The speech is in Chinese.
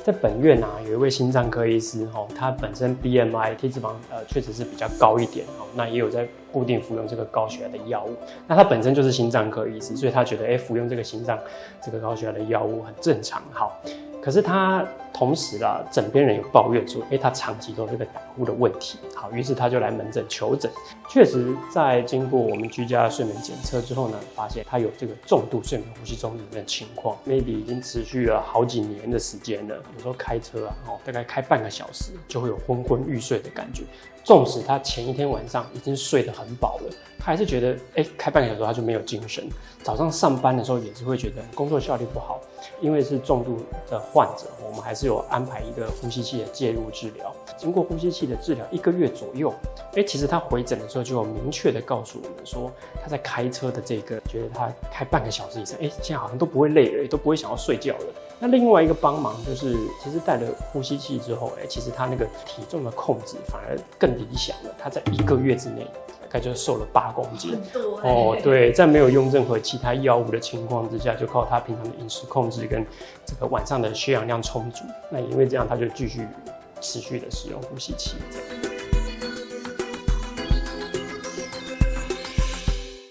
在本院有一位心脏科医师他本身 BMI 体脂肪确实是比较高一点那也有在固定服用这个高血压的药物。那他本身就是心脏科医师，所以他觉得服用这个心脏这个高血压的药物很正常。好，可是他同时枕边人有抱怨说，他长期都有这个打呼的问题。好，于是他就来门诊求诊。确实，在经过我们居家睡眠检测之后呢，发现他有这个重度睡眠呼吸中止的情况 ，maybe 已经持续了好几年的时间了。有时候开车大概开半个小时就会有昏昏欲睡的感觉。纵使他前一天晚上已经睡得很饱了，他还是觉得开半个小时他就没有精神。早上上班的时候也是会觉得工作效率不好。因为是重度的患者，我们还是有安排一个呼吸器的介入治疗。经过呼吸器的治疗1个月左右，其实他回诊的时候就有明确的告诉我们说，他在开车的这个觉得他开半个小时以上，现在好像都不会累了，也都不会想要睡觉了。那另外一个帮忙就是，其实戴了呼吸器之后，其实他那个体重的控制反而更理想了。他在1个月之内大概就瘦了8公斤。很多对，在没有用任何其他药物的情况之下，就靠他平常的饮食控制跟这个晚上的血氧量充足。那因为这样，他就继续持续的使用呼吸器。